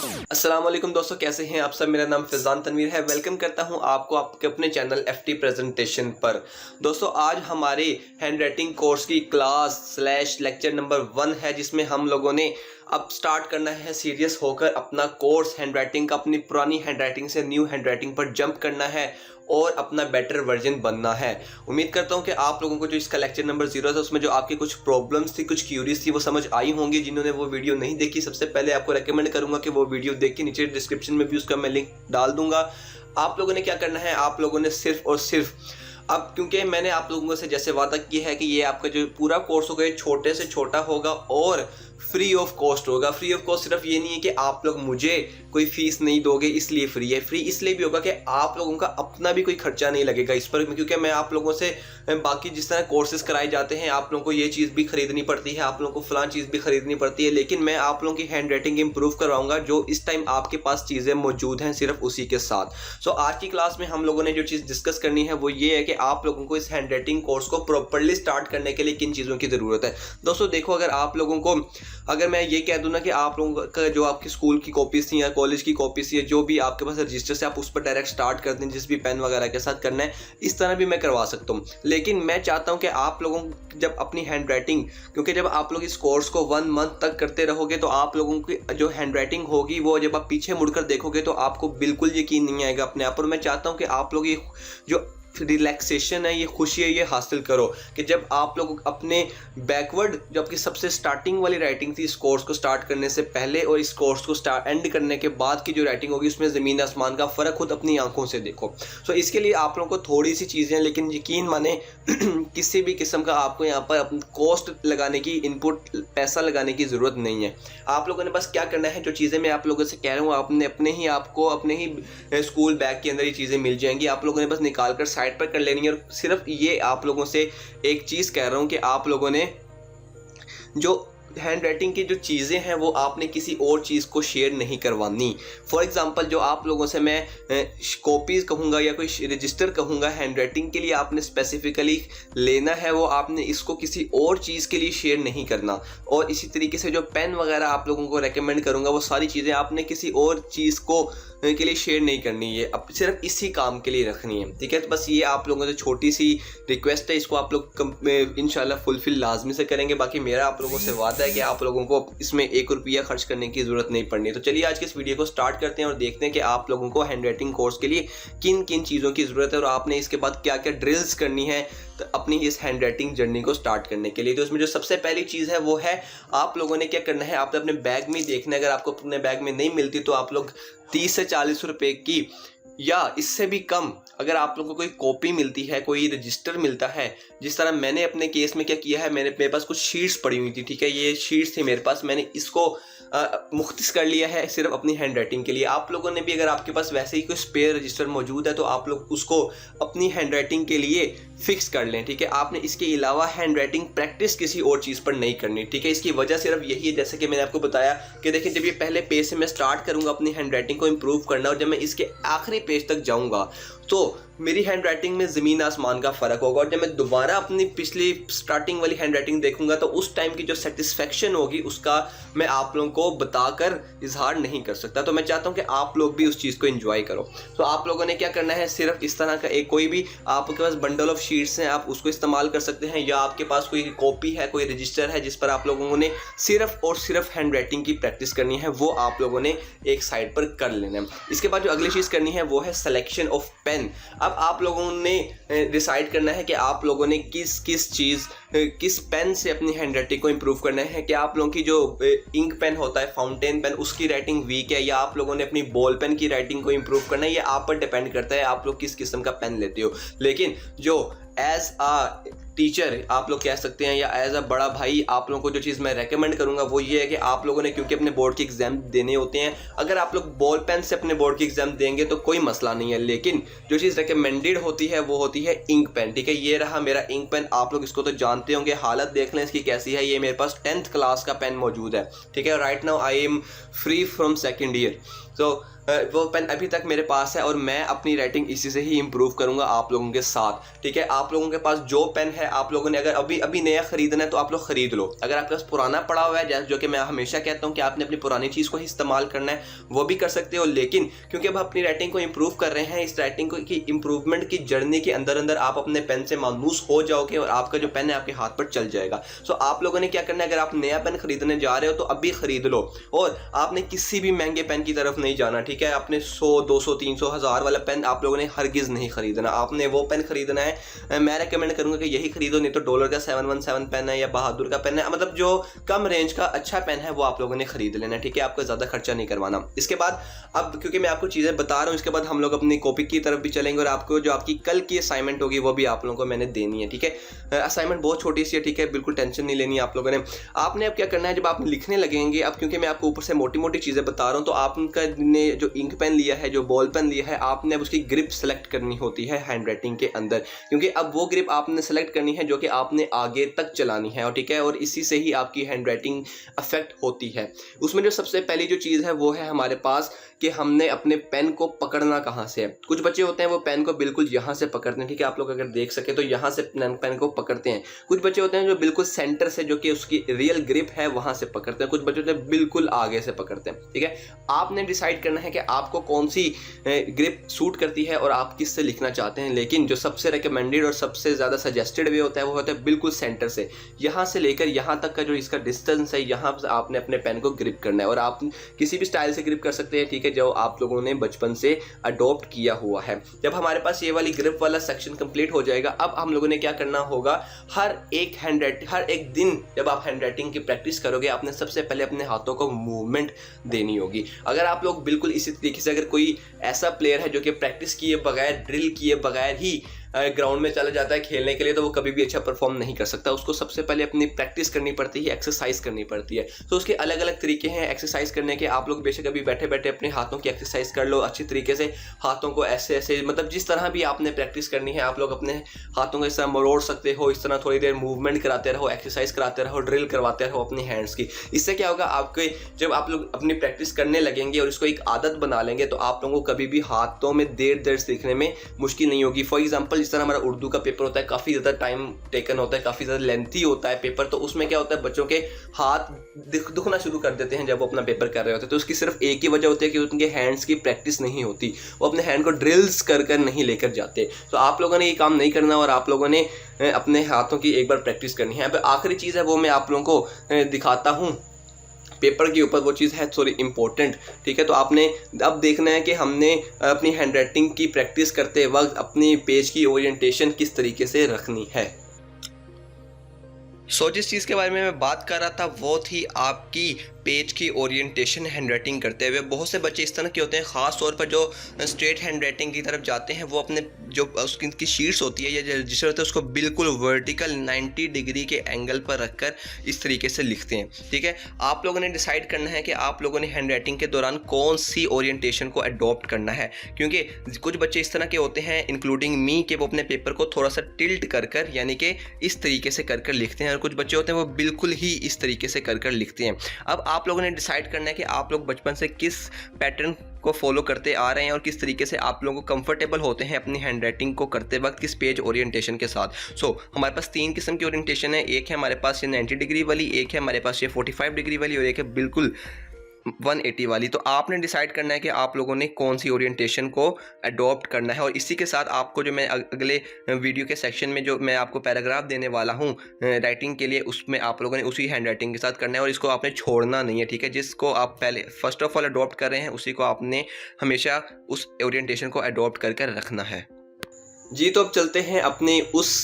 अस्सलाम वालेकुम दोस्तों, कैसे हैं आप सब। मेरा नाम फैज़ान तनवीर है। वेलकम करता हूं आपको आपके अपने चैनल एफटी प्रेजेंटेशन पर। दोस्तों आज हमारे हैंड राइटिंग कोर्स की क्लास स्लैश लेक्चर नंबर 1 है, जिसमें हम लोगों ने अब स्टार्ट करना है सीरियस होकर अपना कोर्स हैंड राइटिंग का। अपनी पुरानी हैंड राइटिंग से न्यू हैंड राइटिंग पर जंप करना है और अपना बेटर वर्जन बनना है। उम्मीद करता हूं कि आप लोगों को जो इसका लेक्चर नंबर 0 था उसमें जो आपकी कुछ प्रॉब्लम्स थी, कुछ क्यूरीज थी, वो समझ आई होंगी। जिन्होंने वो वीडियो नहीं देखी, सबसे पहले आपको रेकमेंड करूंगा कि वो वीडियो देख के नीचे डिस्क्रिप्शन में भी उसका मैं लिंक डाल दूंगा। आप लोगों ने क्या करना है, आप लोगों ने सिर्फ और सिर्फ अब, क्योंकि मैंने आप लोगों से जैसे वादा किया है कि ये आपका जो पूरा कोर्स होगा ये छोटे से छोटा होगा और फ्री ऑफ कॉस्ट होगा। फ्री ऑफ कॉस्ट सिर्फ ये नहीं है कि आप लोग मुझे कोई फीस नहीं दोगे इसलिए फ्री है। फ्री इसलिए भी होगा कि आप लोगों का अपना भी कोई खर्चा नहीं लगेगा इस पर, क्योंकि मैं आप लोगों से बाकी जिस तरह कोर्सेज कराए जाते हैं आप लोगों को ये चीज़ भी खरीदनी पड़ती है, आप लोगों को फलां चीज़ भी खरीदनी पड़ती है, लेकिन मैं आप लोगों की हैंड राइटिंग इंप्रूव करवाऊंगा जो इस टाइम आपके पास चीज़ें मौजूद हैं सिर्फ उसी के साथ। सो आज की क्लास में हम लोगों ने जो चीज़ डिस्कस करनी है वो ये है कि आप लोगों को इस हैंड राइटिंग कोर्स को प्रॉपरली स्टार्ट करने के लिए किन चीज़ों की ज़रूरत है। दोस्तों देखो, अगर आप लोगों को, अगर मैं ये कह दूं ना कि आप लोगों का जो आपकी स्कूल की कॉपीज थी या कॉलेज की कॉपीज थी, जो भी आपके पास रजिस्टर से आप उस पर डायरेक्ट स्टार्ट कर दें, जिस भी पेन वगैरह के साथ करना है, इस तरह भी मैं करवा सकता हूँ। लेकिन मैं चाहता हूँ कि आप लोगों जब अपनी हैंड राइटिंग, क्योंकि जब आप लोग इस कोर्स को 1 मंथ तक करते रहोगे तो आप लोगों की जो हैंड राइटिंग होगी वो जब आप पीछे मुड़कर देखोगे तो आपको बिल्कुल यकीन नहीं आएगा अपने आप पर। मैं चाहता हूँ कि आप लोग ये जो रिलैक्सेशन है, ये खुशी है, ये हासिल करो कि जब आप लोग अपने बैकवर्ड, जो आपकी सबसे स्टार्टिंग वाली राइटिंग थी इस कोर्स को स्टार्ट करने से पहले और इस कोर्स को एंड करने के बाद की जो राइटिंग होगी उसमें ज़मीन आसमान का फ़र्क खुद अपनी आंखों से देखो। सो इसके लिए आप लोगों को थोड़ी सी चीज़ें, लेकिन यकीन माने किसी भी किस्म का आपको यहाँ पर कॉस्ट लगाने की, इनपुट पैसा लगाने की ज़रूरत नहीं है। आप लोगों ने बस क्या करना है, जो चीज़ें मैं आप लोगों से कह रहा हूँ आपने अपने ही स्कूल बैग के अंदर ये चीज़ें मिल जाएंगी। आप लोगों ने बस निकाल कर साइड पर कर लेनी है। और सिर्फ ये आप लोगों से एक चीज़ कह रहा हूँ कि आप लोगों ने जो हैंड राइटिंग की जो चीज़ें हैं वो आपने किसी और चीज़ को शेयर नहीं करवानी। फॉर एग्जांपल, जो आप लोगों से मैं कॉपीज़ कहूँगा या कोई रजिस्टर कहूँगा हैंड राइटिंग के लिए आपने स्पेसिफिकली लेना है, वो आपने इसको किसी और चीज़ के लिए शेयर नहीं करना। और इसी तरीके से जो पेन वगैरह आप लोगों को रेकमेंड करूँगा वो सारी चीज़ें आपने किसी और चीज़ को के लिए शेयर नहीं करनी है, अब सिर्फ इसी काम के लिए रखनी है। ठीक है, तो बस ये आप लोगों से छोटी सी रिक्वेस्ट है, इसको आप लोग इंशाल्लाह फुलफिल लाजमी से करेंगे। बाकी मेरा आप लोगों से वादा है कि आप लोगों को इसमें 1 रुपया खर्च करने की ज़रूरत नहीं पड़नी। तो चलिए आज के इस वीडियो को स्टार्ट करते हैं और देखते हैं कि आप लोगों को हैंड राइटिंग कोर्स के लिए किन किन चीज़ों की ज़रूरत है और आपने इसके बाद क्या क्या ड्रिल्स करनी है तो अपनी इस हैंड राइटिंग जर्नी को स्टार्ट करने के लिए। तो इसमें जो सबसे पहली चीज़ है वो है, आप लोगों ने क्या करना है, आपने अपने बैग में देखना है। अगर आपको अपने बैग में नहीं मिलती तो आप लोग 30 से 40 रुपए की या इससे भी कम, अगर आप लोगों को कोई कॉपी मिलती है, कोई रजिस्टर मिलता है, जिस तरह मैंने अपने केस में क्या किया है, मेरे पास कुछ शीट्स पड़ी हुई थी। ठीक है, ये शीट्स थी मेरे पास, मैंने इसको मुख्तस कर लिया है सिर्फ अपनी हैंड राइटिंग के लिए। आप लोगों ने भी, अगर आपके पास वैसे ही कोई स्पेयर रजिस्टर मौजूद है तो आप लोग उसको अपनी हैंड राइटिंग के लिए फिक्स कर लें। ठीक है, आपने इसके अलावा हैंड राइटिंग प्रैक्टिस किसी और चीज़ पर नहीं करनी। ठीक है, इसकी वजह सिर्फ यही है, जैसे कि मैंने आपको बताया कि देखिए, जब ये पहले पेज से मैं स्टार्ट करूँगा अपनी हैंड राइटिंग को इम्प्रूव करना और जब मैं इसके आखिरी पेज तक जाऊँगा तो मेरी हैंड राइटिंग में ज़मीन आसमान का फ़र्क होगा। और जब मैं दोबारा अपनी पिछली स्टार्टिंग वाली हैंड राइटिंग देखूंगा तो उस टाइम की जो सेटिस्फेक्शन होगी उसका मैं आप लोगों को बताकर इजहार नहीं कर सकता। तो मैं चाहता हूं कि आप लोग भी उस चीज़ को एंजॉय करो। तो आप लोगों ने क्या करना है, सिर्फ इस तरह का एक, कोई भी आपके पास बंडल ऑफ शीट्स हैं आप उसको इस्तेमाल कर सकते हैं, या आपके पास कोई कॉपी है, कोई रजिस्टर है जिस पर आप लोगों ने सिर्फ और सिर्फ हैंड राइटिंग की प्रैक्टिस करनी है, वो आप लोगों ने एक साइड पर कर लेना है। इसके बाद जो अगली चीज़ करनी है वो है सिलेक्शन ऑफ पेन। अब आप लोगों ने डिसाइड करना है कि आप लोगों ने किस पेन से अपनी हैंड राइटिंग को इम्प्रूव करना है। कि आप लोगों की जो इंक पेन होता है, फाउंटेन पेन, उसकी राइटिंग वीक है, या आप लोगों ने अपनी बॉल पेन की राइटिंग को इम्प्रूव करना है, ये आप पर डिपेंड करता है आप लोग किस किस्म का पेन लेते हो। लेकिन जो एज आ टीचर आप लोग कह सकते हैं या एज अ बड़ा भाई, आप लोगों को जो चीज़ मैं रेकमेंड करूंगा वो ये है कि आप लोगों ने, क्योंकि अपने बोर्ड के एग्जाम देने होते हैं, अगर आप लोग बॉल पेन से अपने बोर्ड के एग्जाम देंगे तो कोई मसला नहीं है, लेकिन जो चीज़ रिकमेंडेड होती है वो होती है इंक पेन। ठीक है, ये रहा मेरा इंक पेन, आप लोग इसको तो जानते होंगे, हालत देख लें इसकी कैसी है। ये मेरे पास 10th क्लास का पेन मौजूद है। ठीक है, right now I am free from second year. तो वो पेन अभी तक मेरे पास है और मैं अपनी राइटिंग इसी से ही इम्प्रूव करूँगा आप लोगों के साथ। ठीक है, आप लोगों के पास जो पेन है, आप लोगों ने अगर अभी नया ख़रीदना है तो आप लोग ख़रीद लो। अगर आपके पास पुराना पड़ा हुआ है, जो कि मैं हमेशा कहता हूँ कि आपने अपनी पुरानी चीज़ को ही इस्तेमाल करना है, वो भी कर सकते हो। लेकिन क्योंकि अब अपनी राइटिंग को इम्प्रूव कर रहे हैं, इस राइटिंग की इम्प्रूवमेंट की जर्नी के अंदर अंदर आप अपने पेन से मायूस हो जाओगे और आपका जो पेन है आपके हाथ पर चल जाएगा। सो आप लोगों ने क्या करना है, अगर आप नया पेन खरीदने जा रहे हो तो अभी खरीद लो और आपने किसी भी महंगे पेन की तरफ नहीं जाना। ठीक है, आपने 100, 200, 300, 1000 वाला पेन आप लोगों ने हरगिज़ नहीं खरीदना। आपने वो पेन खरीदना है, मैं रेकमेंड करूंगा कि यही खरीदो, नहीं तो डॉलर का 717 पेन है या बहादुर का पेन है, मतलब जो कम रेंज का अच्छा पेन है वो आप लोगों ने खरीद लेना। ठीक है, आपको ज़्यादा खर्चा नहीं करवाना। इसके बाद अब क्योंकि मैं आपको चीज़ें बता रहा हूँ, इसके बाद हम लोग अपनी कॉपी की तरफ भी चलेंगे और आपको जो आपकी कल की असाइनमेंट होगी वो भी आप लोगों को मैंने देनी है। ठीक है, असाइनमेंट बहुत छोटी सी है। ठीक है, बिल्कुल टेंशन नहीं लेनी आप लोगों ने। आपने अब क्या करना है, जब आप लिखने लगेंगे, अब क्योंकि मैं आपको ऊपर से मोटी मोटी चीज़ें बता रहा हूँ, तो आपका ने जो इंक पेन लिया है, जो बॉल पेन लिया है, आपने अब उसकी ग्रिप सेलेक्ट करनी होती है हैंड राइटिंग के अंदर, क्योंकि अब वो ग्रिप आपने सेलेक्ट करनी है जो कि आपने आगे तक चलानी है। और ठीक है, और इसी से ही आपकी हैंड राइटिंग अफेक्ट होती है। उसमें जो सबसे पहली जो चीज़ है वो है हमारे पास कि हमने अपने पेन को पकड़ना कहाँ से है। कुछ बच्चे होते हैं वो पेन को बिल्कुल यहाँ से पकड़ते हैं। ठीक है, आप लोग अगर देख सके तो यहाँ से पेन को पकड़ते हैं। कुछ बच्चे होते हैं जो बिल्कुल सेंटर से, जो कि उसकी रियल ग्रिप है, वहाँ से पकड़ते हैं। कुछ बच्चे होते हैं बिल्कुल आगे से पकड़ते हैं। ठीक है, आपने डिसाइड करना है कि आपको कौन सी ग्रिप सूट करती है और आप किस से लिखना चाहते हैं। लेकिन जो सबसे रिकमेंडेड और सबसे ज़्यादा सजेस्टेड वे होता है वो होता है बिल्कुल सेंटर से, यहाँ से लेकर यहाँ तक का जो इसका डिस्टेंस है, यहाँ से आपने अपने पेन को ग्रिप करना है। और आप किसी भी स्टाइल से ग्रिप कर सकते हैं। ठीक है, जो आप लोगों ने बचपन से अडॉप्ट किया हुआ है। जब हमारे पास ये वाली ग्रिप वाला सेक्शन कंप्लीट हो जाएगा, अब हम लोगों ने क्या करना होगा, हर एक दिन जब आप हैंड राइटिंग की प्रैक्टिस करोगे, आपने सबसे पहले अपने हाथों को मूवमेंट देनी होगी। अगर आप लोग बिल्कुल इसी तरीके से, अगर कोई ऐसा प्लेयर है जो कि प्रैक्टिस किए बगैर, ड्रिल किए बगैर ही ग्राउंड में चला जाता है खेलने के लिए, तो वो कभी भी अच्छा परफॉर्म नहीं कर सकता। उसको सबसे पहले अपनी प्रैक्टिस करनी पड़ती है, एक्सरसाइज करनी पड़ती है। तो उसके अलग अलग तरीके हैं एक्सरसाइज करने के। आप लोग बेशक अभी बैठे बैठे अपने हाथों की एक्सरसाइज कर लो अच्छी तरीके से। हाथों को ऐसे ऐसे, मतलब जिस तरह भी आपने प्रैक्टिस करनी है, आप लोग अपने हाथों को इस तरह मरोड़ सकते हो, इस तरह थोड़ी देर मूवमेंट कराते रहो, एक्सरसाइज कराते रहो, ड्रिल करवाते रहो अपनी हैंड्स की। इससे क्या होगा, आपके जब आप लोग अपनी प्रैक्टिस करने लगेंगे और इसको एक आदत बना लेंगे, तो आप लोगों को कभी भी हाथों में देर से लिखने में मुश्किल नहीं होगी। फॉर एग्जाम्पल, जिस तरह हमारा उर्दू का पेपर होता है, काफ़ी ज़्यादा टाइम टेकन होता है, काफ़ी ज़्यादा लेंथी होता है पेपर, तो उसमें क्या होता है, बच्चों के हाथ दुखना शुरू कर देते हैं जब वो अपना पेपर कर रहे होते हैं। तो उसकी सिर्फ एक ही वजह होती है कि उनके हैंड्स की प्रैक्टिस नहीं होती, वो अपने हैंड को ड्रिल्स कर नहीं लेकर जाते। तो आप लोगों ने ये काम नहीं करना और आप लोगों ने अपने हाथों की एक बार प्रैक्टिस करनी है। अब आखिरी चीज़ है वो मैं आप लोगों को दिखाता हूँ पेपर के ऊपर, वो चीज़ है थोड़ी इम्पोर्टेंट। ठीक है, तो आपने अब देखना है कि हमने अपनी हैंड राइटिंग की प्रैक्टिस करते वक्त अपनी पेज की ओरिएंटेशन किस तरीके से रखनी है। जिस चीज़ के बारे में मैं बात कर रहा था वो थी आपकी पेज की ओरिएंटेशन हैंड राइटिंग करते हुए। बहुत से बच्चे इस तरह के होते हैं, ख़ास तौर पर जो स्ट्रेट हैंड राइटिंग की तरफ जाते हैं, वो अपने जो उसकी शीट्स होती है या जिसे होता है उसको बिल्कुल वर्टिकल 90 डिग्री के एंगल पर रखकर इस तरीके से लिखते हैं। ठीक है, आप लोगों ने डिसाइड करना है कि आप लोगों ने हैंड राइटिंग के दौरान कौन सी ओरिएंटेशन को अडॉप्ट करना है, क्योंकि कुछ बच्चे इस तरह के होते हैं, इंक्लूडिंग मी, कि वो अपने पेपर को थोड़ा सा टिल्ट कर यानी कि इस तरीके से कर लिखते हैं, और कुछ बच्चे होते हैं वो बिल्कुल ही इस तरीके से कर लिखते हैं। अब आप लोगों ने डिसाइड करना है कि आप लोग बचपन से किस पैटर्न को फॉलो करते आ रहे हैं और किस तरीके से आप लोगों को कंफर्टेबल होते हैं अपनी हैंड राइटिंग को करते वक्त किस पेज ओरिएंटेशन के साथ। हमारे पास 3 किस्म की ओरिएंटेशन है। एक है हमारे पास ये 90 डिग्री वाली, एक है हमारे पास ये 45 डिग्री वाली और एक है बिल्कुल 180 वाली। तो आपने डिसाइड करना है कि आप लोगों ने कौन सी ओरिएंटेशन को अडॉप्ट करना है। और इसी के साथ आपको जो मैं अगले वीडियो के सेक्शन में जो मैं आपको पैराग्राफ देने वाला हूं राइटिंग के लिए, उसमें आप लोगों ने उसी हैंड राइटिंग के साथ करना है और इसको आपने छोड़ना नहीं है। ठीक है, जिसको आप पहले फर्स्ट ऑफ ऑल अडॉप्ट कर रहे हैं उसी को आपने हमेशा उस ओरिएंटेशन को अडॉप्ट करके रखना है। जी, तो अब चलते हैं अपनी उस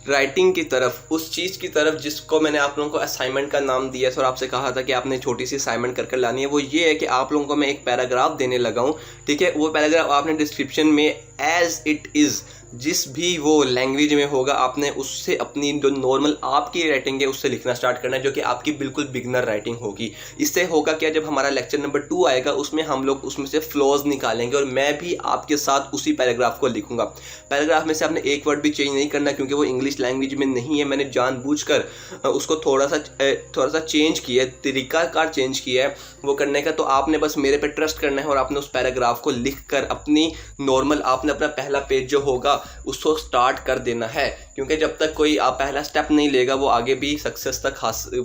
राइटिंग की तरफ, उस चीज़ की तरफ जिसको मैंने आप लोगों को असाइनमेंट का नाम दिया था और आपसे कहा था कि आपने छोटी सी असाइनमेंट कर लानी है। वो ये है कि आप लोगों को मैं एक पैराग्राफ देने लगा हूँ। ठीक है, वो पैराग्राफ आपने डिस्क्रिप्शन में एज इट इज़ जिस भी वो लैंग्वेज में होगा आपने उससे अपनी जो नॉर्मल आपकी राइटिंग है उससे लिखना स्टार्ट करना है, जो कि आपकी बिल्कुल बिगनर राइटिंग होगी। इससे होगा क्या, जब हमारा लेक्चर नंबर 2 आएगा उसमें हम लोग उसमें से फ्लॉज निकालेंगे और मैं भी आपके साथ उसी पैराग्राफ को लिखूंगा। पैराग्राफ में से आपने एक वर्ड भी चेंज नहीं करना, क्योंकि वो इंग्लिश लैंग्वेज में नहीं है। मैंने जानबूझकर उसको थोड़ा सा चेंज किया है, तरीकाकार चेंज किया है वो करने का। तो आपने बस मेरे पे ट्रस्ट करना है और आपने उस पैराग्राफ को लिख कर अपनी नॉर्मल आपने अपना पहला पेज जो होगा उसको स्टार्ट कर देना है, क्योंकि जब तक कोई आप पहला स्टेप नहीं लेगा वो आगे भी सक्सेस तक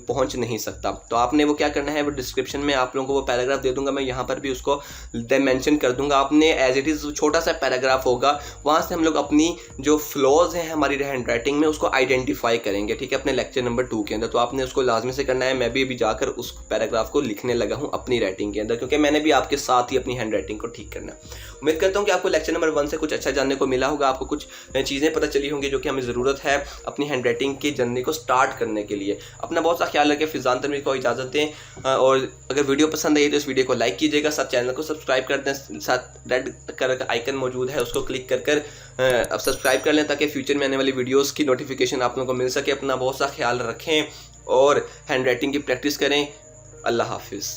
पहुंच नहीं सकता। तो आपने वो क्या करना है, वो डिस्क्रिप्शन में आप लोगों को वो पैराग्राफ दे दूंगा, मैं यहाँ पर भी उसको मेंशन कर दूंगा। आपने एज इट इज़ छोटा सा पैराग्राफ होगा, वहाँ से हम लोग अपनी जो फ्लॉज हैं हमारी हैंड राइटिंग में उसको आइडेंटिफाई करेंगे, ठीक है, अपने लेक्चर नंबर 2 के अंदर। तो आपने उसको लाजमी से करना है। मैं भी अभी जाकर उस पैराग्राफ को लिखने लगा हूँ अपनी राइटिंग के अंदर, क्योंकि मैंने भी आपके साथ ही अपनी हैंड राइटिंग को ठीक करना है। उम्मीद करता हूँ कि आपको लेक्चर नंबर 1 से कुछ अच्छा जानने को मिला होगा, आपको कुछ चीज़ें पता चली होंगी जो कि हमें ज़रूरत है अपनी हैंड राइटिंग की जर्नी को स्टार्ट करने के लिए। अपना बहुत सा ख्याल रखें। फिजान तनवीर को इजाज़त दें, और अगर वीडियो पसंद आई तो इस वीडियो को लाइक कीजिएगा, साथ चैनल को सब्सक्राइब कर दें, साथ रेड कलर का आइकन मौजूद है उसको क्लिक कर अब सब्सक्राइब कर लें, ताकि फ्यूचर में आने वाली वीडियोज़ की नोटिफिकेशन आप लोगों को मिल सके। अपना बहुत सा ख्याल रखें और हैंड राइटिंग की प्रैक्टिस करें। अल्लाह हाफिज़।